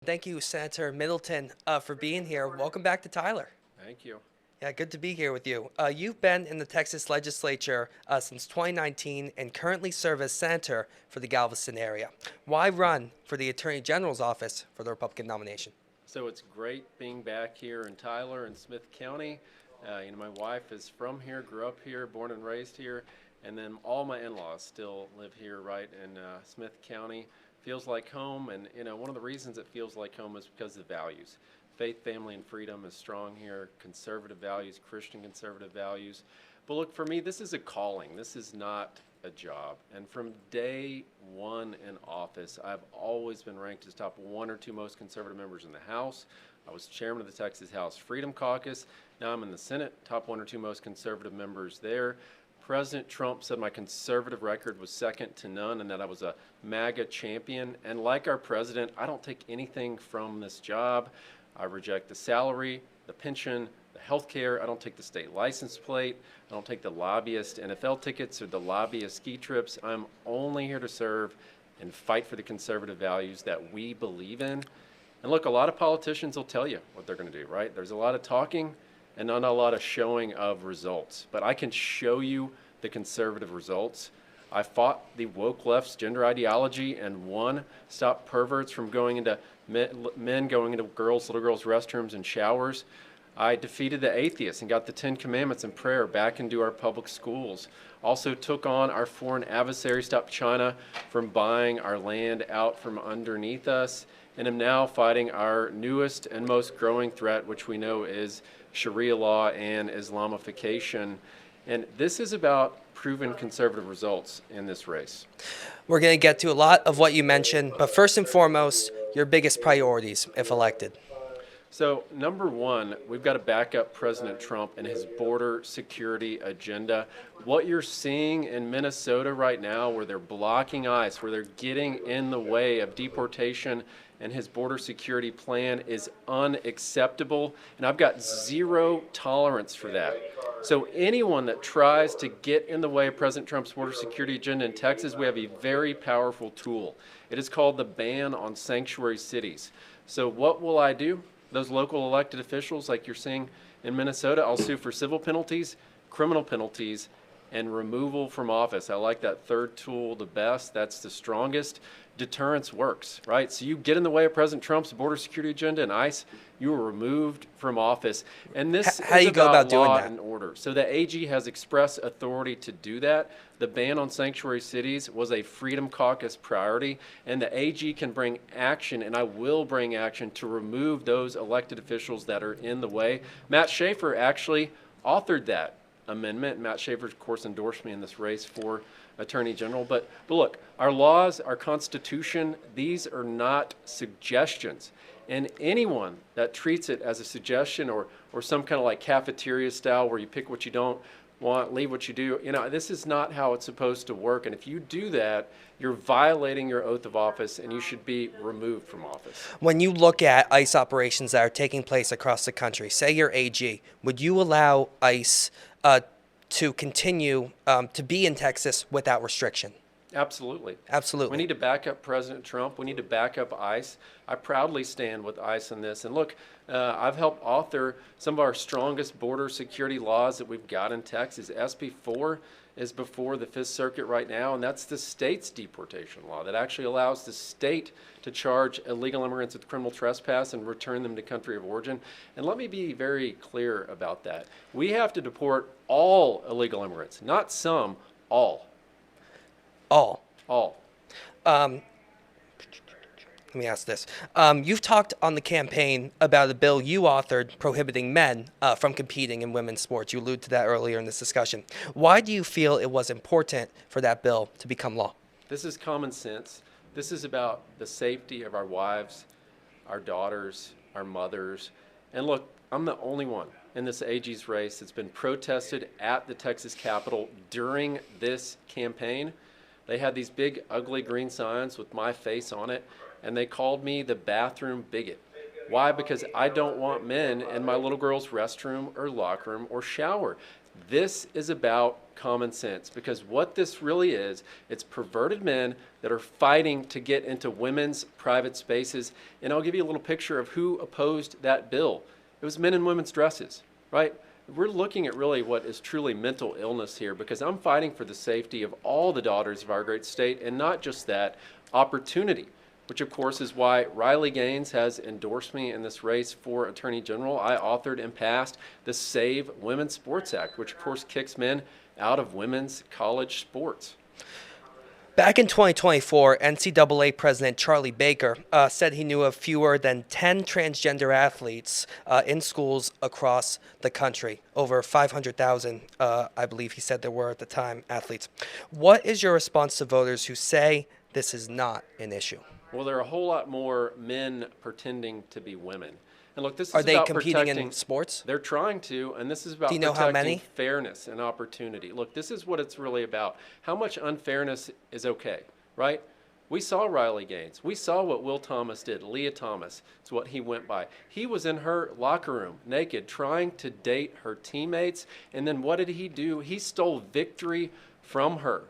thank you, Senator Middleton, for being here. Welcome back to Tyler. Thank you. Yeah, good to be here with you. You've been in the Texas legislature since 2019 and currently serve as senator for the Galveston area. Why run for the Attorney General's office for the Republican nomination? So it's great being back here in Tyler and Smith County. My wife is from here, grew up here, born and raised here, and then all my in-laws still live here right in Smith County. Feels like home, and one of the reasons it feels like home is because of the values. Faith, family, and freedom is strong here. Conservative values, Christian conservative values. But look, for me, this is a calling. This is not a job. And from day one in office, I've always been ranked as top one or two most conservative members in the House. I was chairman of the Texas House Freedom Caucus. Now I'm in the Senate, top one or two most conservative members there. President Trump said my conservative record was second to none and that I was a MAGA champion. And like our president, I don't take anything from this job. I reject the salary, the pension, the health care. I don't take the state license plate. I don't take the lobbyist NFL tickets or the lobbyist ski trips. I'm only here to serve and fight for the conservative values that we believe in. And look, a lot of politicians will tell you what they're going to do, right? There's a lot of talking and not a lot of showing of results. But I can show you the conservative results. I fought the woke left's gender ideology and won. Stopped perverts from going into men going into little girls' restrooms and showers. I defeated the atheists and got the 10 Commandments and prayer back into our public schools. Also took on our foreign adversaries, stopped China from buying our land out from underneath us, and am now fighting our newest and most growing threat, which we know is Sharia law and Islamification. And this is about proven conservative results in this race. We're going to get to a lot of what you mentioned, but first and foremost, your biggest priorities if elected. So number one, we've got to back up President Trump and his border security agenda. What you're seeing in Minnesota right now, where they're blocking ICE, where they're getting in the way of deportation and his border security plan, is unacceptable. And I've got zero tolerance for that. So anyone that tries to get in the way of President Trump's border security agenda in Texas, we have a very powerful tool. It is called the ban on sanctuary cities. So what will I do? Those local elected officials, like you're seeing in Minnesota, I'll sue for civil penalties, criminal penalties, and removal from office. I like that third tool the best. That's the strongest. Deterrence works, right? So you get in the way of President Trump's border security agenda and ICE, you are removed from office. And this How do you is go about doing law that? and order. So the AG has express authority to do that. The ban on sanctuary cities was a Freedom Caucus priority, and the AG can bring action, and I will bring action to remove those elected officials that are in the way. Matt Schaefer actually authored that amendment. Matt Schaefer, of course, endorsed me in this race for Attorney General. But look, our laws, our Constitution, these are not suggestions. And anyone that treats it as a suggestion or some kind of like cafeteria style where you pick what you don't want, leave what you do, this is not how it's supposed to work. And if you do that, you're violating your oath of office and you should be removed from office. When you look at ICE operations that are taking place across the country, say you're AG, would you allow ICE to continue to be in Texas without restriction? Absolutely. Absolutely. We need to back up President Trump. We need to back up ICE. I proudly stand with ICE in this. And look, I've helped author some of our strongest border security laws that we've got in Texas. SB 4 is before the Fifth Circuit right now, and that's the state's deportation law that actually allows the state to charge illegal immigrants with criminal trespass and return them to country of origin. And let me be very clear about that. We have to deport all illegal immigrants, not some, all. All. All. Let me ask this. You've talked on the campaign about a bill you authored prohibiting men from competing in women's sports. You alluded to that earlier in this discussion. Why do you feel it was important for that bill to become law? This is common sense. This is about the safety of our wives, our daughters, our mothers. And look, I'm the only one in this AG's race that's been protested at the Texas Capitol during this campaign. They had these big, ugly green signs with my face on it, and they called me the bathroom bigot. Why? Because I don't want men in my little girl's restroom or locker room or shower. This is about common sense, because what this really is, it's perverted men that are fighting to get into women's private spaces. And I'll give you a little picture of who opposed that bill. It was men in women's dresses, right? We're looking at really what is truly mental illness here, because I'm fighting for the safety of all the daughters of our great state, and not just that, opportunity, which of course is why Riley Gaines has endorsed me in this race for Attorney General. I authored and passed the Save Women's Sports Act, which of course kicks men out of women's college sports. Back in 2024, NCAA President Charlie Baker said he knew of fewer than 10 transgender athletes in schools across the country. Over 500,000, I believe he said there were at the time, athletes. What is your response to voters who say this is not an issue? Well, there are a whole lot more men pretending to be women. And look, this is Are they about competing protecting, in sports? They're trying to, and this is about Do you know how protecting many? fairness and opportunity. Look, this is what it's really about. How much unfairness is okay, right? We saw Riley Gaines. We saw what Will Thomas did. Leah Thomas, it's what he went by. He was in her locker room naked, trying to date her teammates, and then what did he do? He stole victory from her.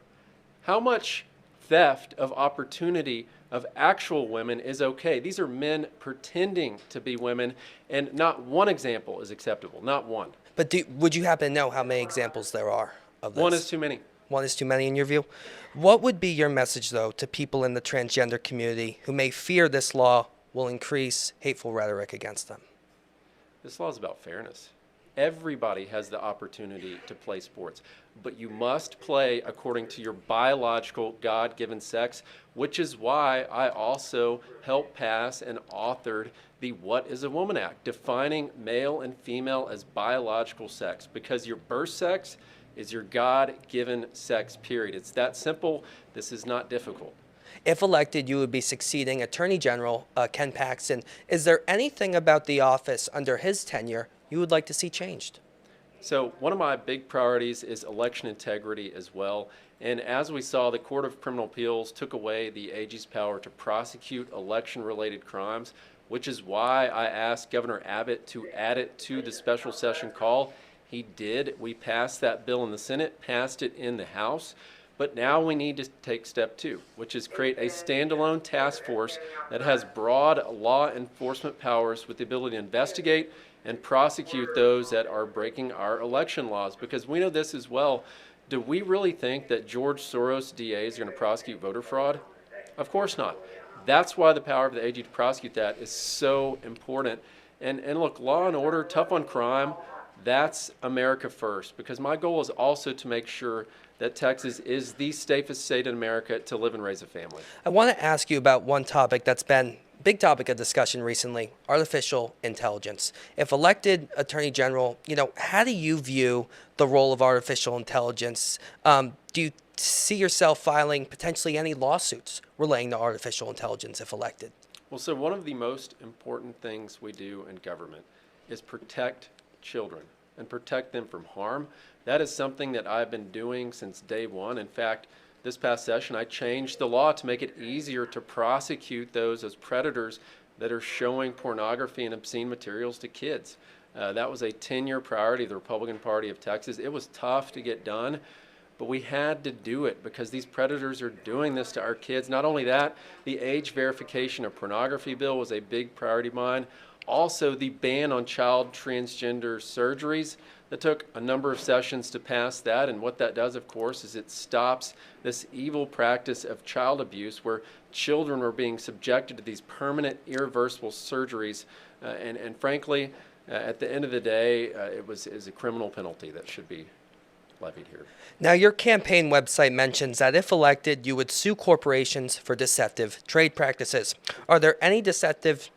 How much theft of opportunity of actual women is okay? These are men pretending to be women, and not one example is acceptable, not one. But would you happen to know how many examples there are of this? One is too many. One is too many in your view? What would be your message, though, to people in the transgender community who may fear this law will increase hateful rhetoric against them? This law is about fairness. Everybody has the opportunity to play sports, but you must play according to your biological God-given sex, which is why I also helped pass and authored the What is a Woman Act, defining male and female as biological sex, because your birth sex is your God-given sex, period. It's that simple. This is not difficult. If elected, you would be succeeding Attorney General Ken Paxton. Is there anything about the office under his tenure you would like to see changed? So one of my big priorities is election integrity as well. And as we saw, the Court of Criminal Appeals took away the AG's power to prosecute election-related crimes, which is why I asked Governor Abbott to add it to the special session call. He did. We passed that bill in the Senate, passed it in the House. But now we need to take step two, which is create a standalone task force that has broad law enforcement powers with the ability to investigate and prosecute those that are breaking our election laws. Because we know this as well. Do we really think that George Soros DAs are going to prosecute voter fraud? Of course not. That's why the power of the AG to prosecute that is so important. And look, law and order, tough on crime, that's America first. Because my goal is also to make sure that Texas is the safest state in America to live and raise a family. I want to ask you about one topic that's been a big topic of discussion recently, artificial intelligence. If elected Attorney General, how do you view the role of artificial intelligence? Do you see yourself filing potentially any lawsuits relating to artificial intelligence if elected? Well, so one of the most important things we do in government is protect children and protect them from harm. That is something that I've been doing since day one. In fact, this past session, I changed the law to make it easier to prosecute those as predators that are showing pornography and obscene materials to kids. That was a 10-year priority of the Republican Party of Texas. It was tough to get done, but we had to do it because these predators are doing this to our kids. Not only that, the age verification of pornography bill was a big priority of mine. Also, the ban on child transgender surgeries. That took a number of sessions to pass that, and what that does, of course, is it stops this evil practice of child abuse where children are being subjected to these permanent, irreversible surgeries, and frankly, at the end of the day, it is a criminal penalty that should be levied here. Now, your campaign website mentions that if elected, you would sue corporations for deceptive trade practices. Are there any deceptive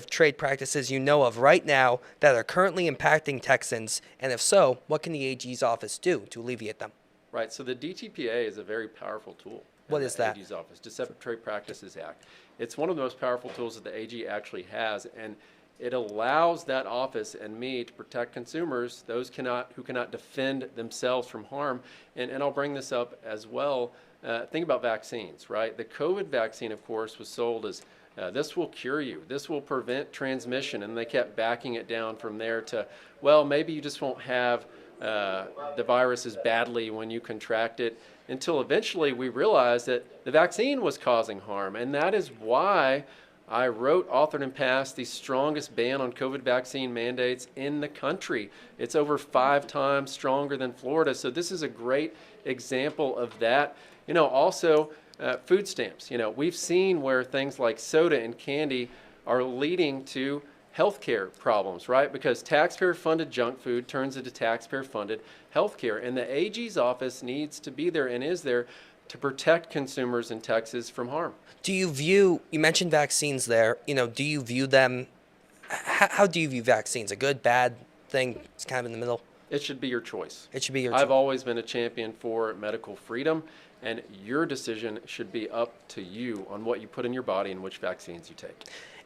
trade practices you know of right now that are currently impacting Texans? And if so, what can the AG's office do to alleviate them? Right, so the DTPA is a very powerful tool. What is that? The AG's office, Deceptive Trade Practices Act. It's one of the most powerful tools that the AG actually has, and it allows that office and me to protect consumers, those who cannot defend themselves from harm. And I'll bring this up as well. Think about vaccines, right? The COVID vaccine, of course, was sold as this will cure you, this will prevent transmission, and they kept backing it down from there to, well, maybe you just won't have the virus as badly when you contract it, until eventually we realized that the vaccine was causing harm. And that is why I wrote, authored, and passed the strongest ban on COVID vaccine mandates in the country. It's over 5 times stronger than Florida. So this is a great example of that. Also, food stamps. We've seen where things like soda and candy are leading to healthcare problems, right? Because taxpayer-funded junk food turns into taxpayer-funded healthcare. And the AG's office needs to be there and is there to protect consumers in Texas from harm. Do you mentioned vaccines there, do you view them, how do you view vaccines? A good, bad thing? It's kind of in the middle? It should be your choice. It should be your I've choice. always been a champion for medical freedom, and your decision should be up to you on what you put in your body and which vaccines you take.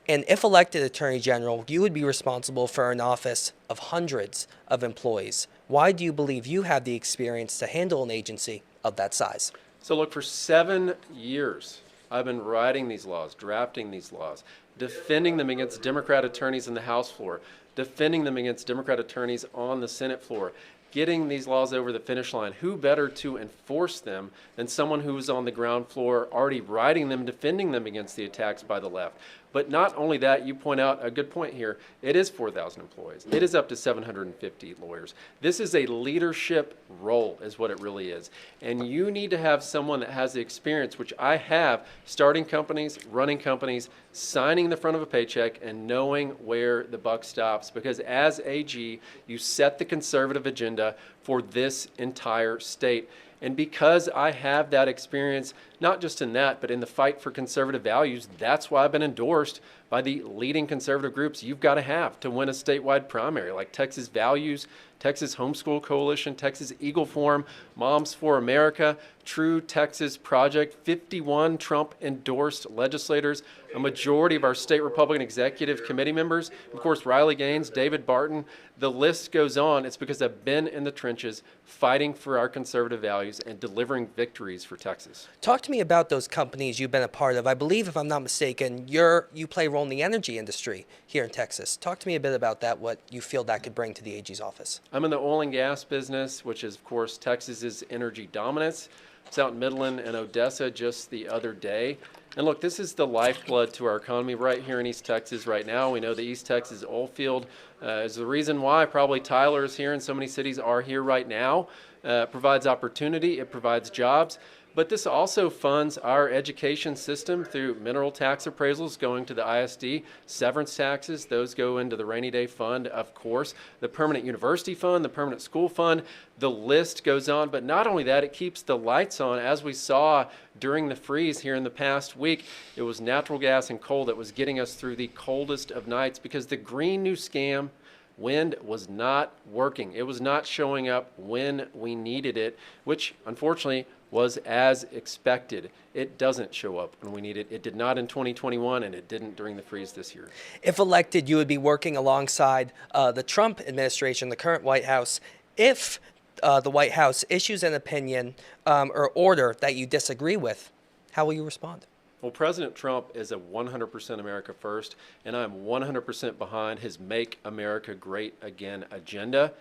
And if elected Attorney General, you would be responsible for an office of hundreds of employees. Why do you believe you have the experience to handle an agency of that size? So look, for 7 years, I've been writing these laws, drafting these laws, defending them against Democrat attorneys in the House floor, defending them against Democrat attorneys on the Senate floor, getting these laws over the finish line. Who better to enforce them than someone who was on the ground floor already writing them, defending them against the attacks by the left? But not only that, you point out a good point here. It is 4,000 employees. It is up to 750 lawyers. This is a leadership role is what it really is. And you need to have someone that has the experience, which I have, starting companies, running companies, signing the front of a paycheck, and knowing where the buck stops. Because as AG, you set the conservative agenda for this entire state. And because I have that experience, not just in that, but in the fight for conservative values, that's why I've been endorsed by the leading conservative groups you've got to have to win a statewide primary, like Texas Values, Texas Homeschool Coalition, Texas Eagle Forum, Moms for America, True Texas Project, 51 Trump-endorsed legislators, a majority of our state Republican executive committee members, of course, Riley Gaines, David Barton. The list goes on. It's because I've been in the trenches fighting for our conservative values and delivering victories for Texas. Talk to me about those companies you've been a part of. I believe, if I'm not mistaken, you play a role in the energy industry here in Texas. Talk to me a bit about that, what you feel that could bring to the AG's office. I'm in the oil and gas business, which is, of course, Texas's energy dominance. I was out in Middleton and Odessa just the other day. And look, this is the lifeblood to our economy right here in East Texas right now. We know the East Texas oil field is the reason why probably Tyler is here and so many cities are here right now. Provides opportunity, it provides jobs. But this also funds our education system through mineral tax appraisals going to the ISD, severance taxes, those go into the rainy day fund, of course, the permanent university fund, the permanent school fund, the list goes on. But not only that, it keeps the lights on. As we saw during the freeze here in the past week, it was natural gas and coal that was getting us through the coldest of nights because the green new scam wind was not working. It was not showing up when we needed it, which unfortunately was as expected. It doesn't show up when we need it. It did not in 2021, and it didn't during the freeze this year. If elected, you would be working alongside the Trump administration, the current White House. If the White House issues an opinion or order that you disagree with, how will you respond? Well, President Trump is a 100% America first, and I'm 100% behind his Make America Great Again agenda.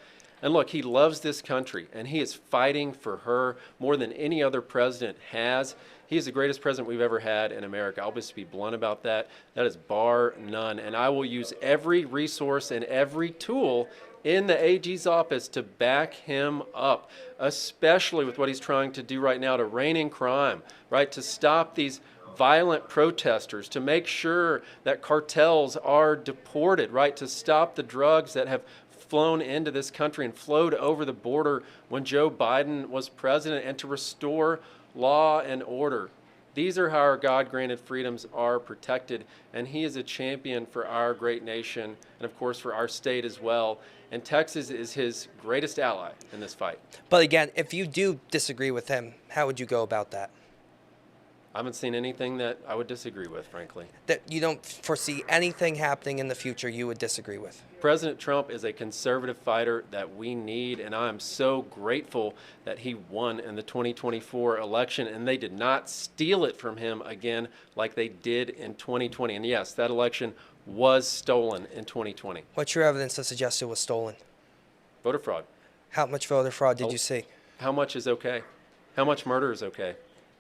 And look, he loves this country, and he is fighting for her more than any other president has. He is the greatest president we've ever had in America. I'll just be blunt about that. That is bar none. And I will use every resource and every tool in the AG's office to back him up, especially with what he's trying to do right now to rein in crime, right, to stop these violent protesters, to make sure that cartels are deported, right, to stop the drugs that have flown into this country and flowed over the border when Joe Biden was president, and to restore law and order. These are how our God-granted freedoms are protected, and he is a champion for our great nation and, of course, for our state as well. And Texas is his greatest ally in this fight. But again, if you do disagree with him, how would you go about that? I haven't seen anything that I would disagree with, frankly. That you don't foresee anything happening in the future you would disagree with? President Trump is a conservative fighter that we need, and I am so grateful that he won in the 2024 election, and they did not steal it from him again like they did in 2020. And yes, that election was stolen in 2020. What's your evidence to suggest it was stolen? Voter fraud. How much voter fraud did Oh, you see? How much is okay? How much murder is okay?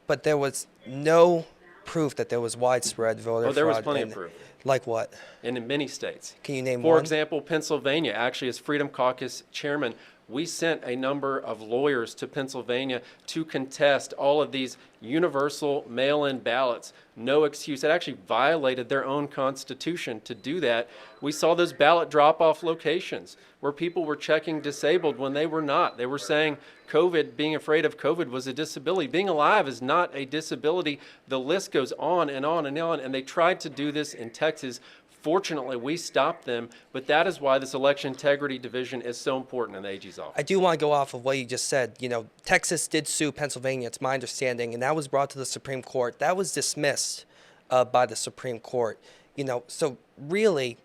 But there was no proof that there was widespread voter Oh, there was fraud. plenty of proof. Like what? And in many states. Can you name For one? example, Pennsylvania, actually, as Freedom Caucus chairman, we sent a number of lawyers to Pennsylvania to contest all of these universal mail-in ballots. No excuse. It actually violated their own constitution to do that. We saw those ballot drop-off locations where people were checking disabled when they were not. They were saying COVID, being afraid of COVID was a disability. Being alive is not a disability. The list goes on and on and on. And they tried to do this in Texas. Fortunately, we stopped them, but that is why this election integrity division is so important in the AG's office. I do want to go off of what you just said. You know, Texas did sue Pennsylvania, it's my understanding, and that was brought to the Supreme Court. That was dismissed by the Supreme Court. You know, so really,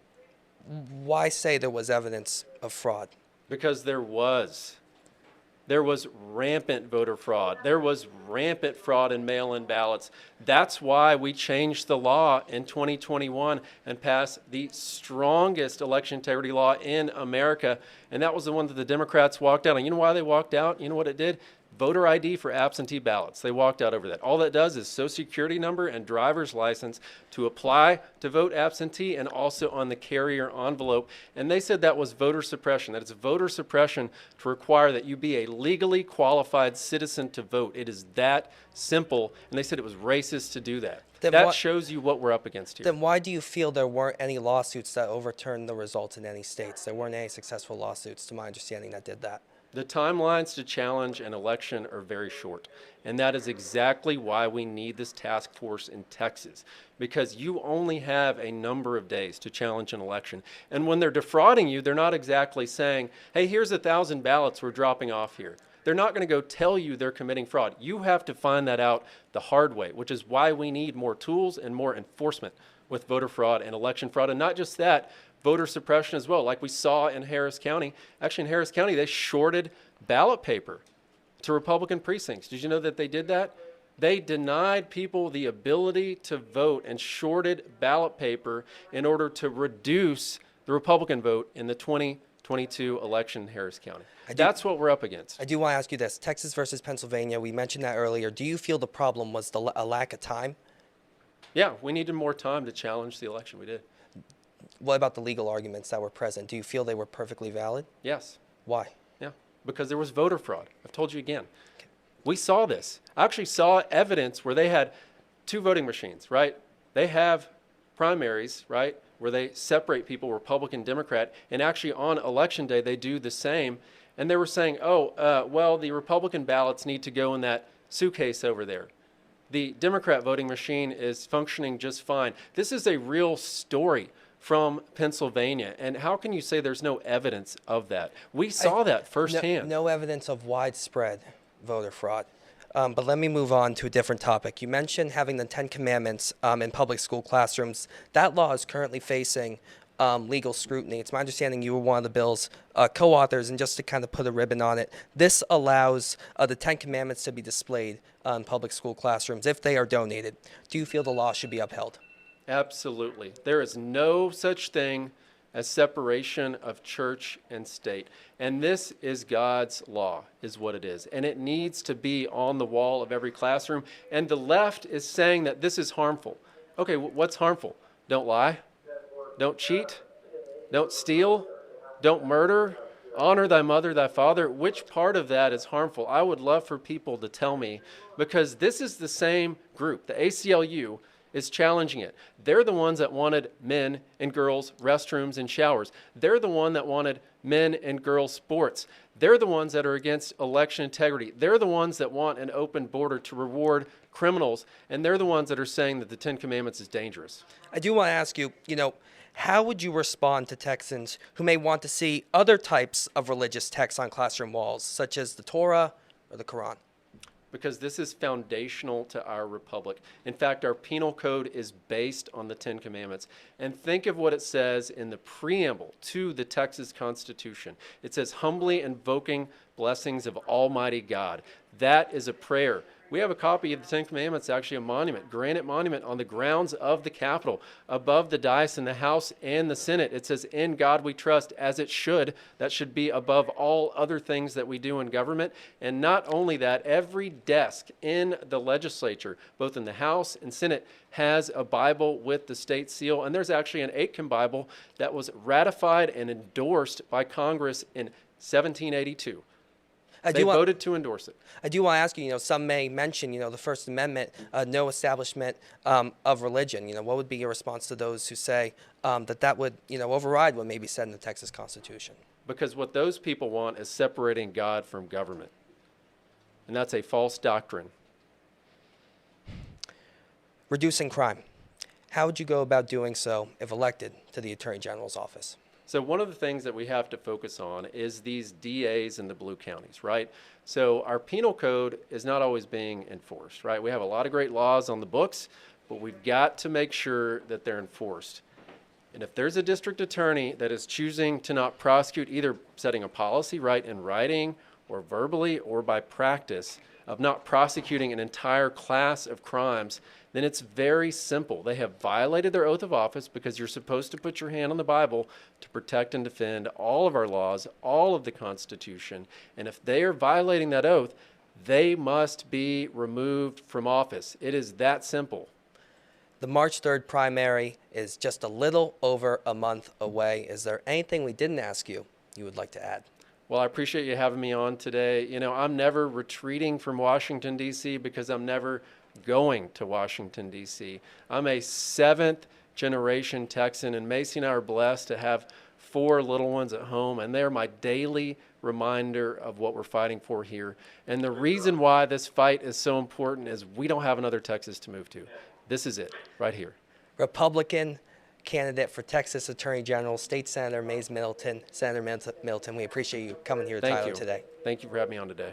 why say there was evidence of fraud? Because there was. There was rampant voter fraud. There was rampant fraud in mail-in ballots. That's why we changed the law in 2021 and passed the strongest election integrity law in America. And that was the one that the Democrats walked out. And you know why they walked out? You know what it did? Voter ID for absentee ballots. They walked out over that. All that does is Social Security number and driver's license to apply to vote absentee and also on the carrier envelope. And they said that was voter suppression, that it's voter suppression to require that you be a legally qualified citizen to vote. It is that simple. And they said it was racist to do that. Then That shows you what we're up against here. Then why do you feel there weren't any lawsuits that overturned the results in any states? There weren't any successful lawsuits, to my understanding, that did that. The timelines to challenge an election are very short. And that is exactly why we need this task force in Texas, because you only have a number of days to challenge an election. And when they're defrauding you, they're not exactly saying, hey, here's 1,000 ballots we're dropping off here. They're not going to go tell you they're committing fraud. You have to find that out the hard way, which is why we need more tools and more enforcement with voter fraud and election fraud. And not just that, voter suppression as well, like we saw in Harris County. Actually, in Harris County, they shorted ballot paper to Republican precincts. Did you know that they did that? They denied people the ability to vote and shorted ballot paper in order to reduce the Republican vote in the 2022 election in Harris County. That's what we're up against. I do want to ask you this. Texas versus Pennsylvania, we mentioned that earlier. Do you feel the problem was a lack of time? Yeah, we needed more time to challenge the election. We did. What about the legal arguments that were present? Do you feel they were perfectly valid? Yes. Why? Yeah, because there was voter fraud. I've told you again. We saw this. I actually saw evidence where they had 2 voting machines, right? They have primaries, right, where they separate people, Republican, Democrat, and actually on election day they do the same. And they were saying, well, the Republican ballots need to go in that suitcase over there. The Democrat voting machine is functioning just fine. This is a real story from Pennsylvania. And how can you say there's no evidence of that? We saw that firsthand. No evidence of widespread voter fraud. But let me move on to a different topic. You mentioned having the 10 Commandments in public school classrooms. That law is currently facing legal scrutiny. It's my understanding you were one of the bill's co-authors, and just to kind of put a ribbon on it, this allows the 10 Commandments to be displayed in public school classrooms if they are donated. Do you feel the law should be upheld? Absolutely. There is no such thing as separation of church and state. And this is God's law, is what it is. And it needs to be on the wall of every classroom. And the left is saying that this is harmful. Okay, what's harmful? Don't lie. Don't cheat. Don't steal. Don't murder. Honor thy mother, thy father. Which part of that is harmful? I would love for people to tell me, because this is the same group, the ACLU, is challenging it. They're the ones that wanted men and girls restrooms and showers. They're the one that wanted men and girls sports. They're the ones that are against election integrity. They're the ones that want an open border to reward criminals. And they're the ones that are saying that the 10 Commandments is dangerous. I do want to ask you, how would you respond to Texans who may want to see other types of religious texts on classroom walls, such as the Torah or the Quran? Because this is foundational to our republic. In fact, our penal code is based on the 10 Commandments. And think of what it says in the preamble to the Texas Constitution. It says, humbly invoking blessings of Almighty God. That is a prayer. We have a copy of the Ten Commandments, actually a monument, granite monument on the grounds of the Capitol, above the dais in the House and the Senate. It says, "In God we trust," as it should. That should be above all other things that we do in government. And not only that, every desk in the legislature, both in the House and Senate, has a Bible with the state seal. And there's actually an Aitken Bible that was ratified and endorsed by Congress in 1782. They voted to endorse it. I do want to ask you, some may mention, the First Amendment, no establishment of religion. What would be your response to those who say that would, override what may be said in the Texas Constitution? Because what those people want is separating God from government. And that's a false doctrine. Reducing crime. How would you go about doing so if elected to the Attorney General's office? So one of the things that we have to focus on is these DAs in the blue counties, right? So our penal code is not always being enforced, right? We have a lot of great laws on the books, but we've got to make sure that they're enforced. And if there's a district attorney that is choosing to not prosecute, either setting a policy right in writing or verbally or by practice of not prosecuting an entire class of crimes, then it's very simple. They have violated their oath of office, because you're supposed to put your hand on the Bible to protect and defend all of our laws, all of the Constitution. And if they are violating that oath, they must be removed from office. It is that simple. The March 3rd primary is just a little over a month away. Is there anything we didn't ask you would like to add? Well, I appreciate you having me on today. I'm never retreating from Washington, D.C., because I'm never going to Washington, D.C. I'm a 7th generation Texan, and Macy and I are blessed to have 4 little ones at home, and they're my daily reminder of what we're fighting for here. And the reason why this fight is so important is we don't have another Texas to move to. This is it, right here. Republican candidate for Texas Attorney General, State Senator Mays Middleton. Senator Middleton, we appreciate you coming here to Tyler today. Thank you for having me on today.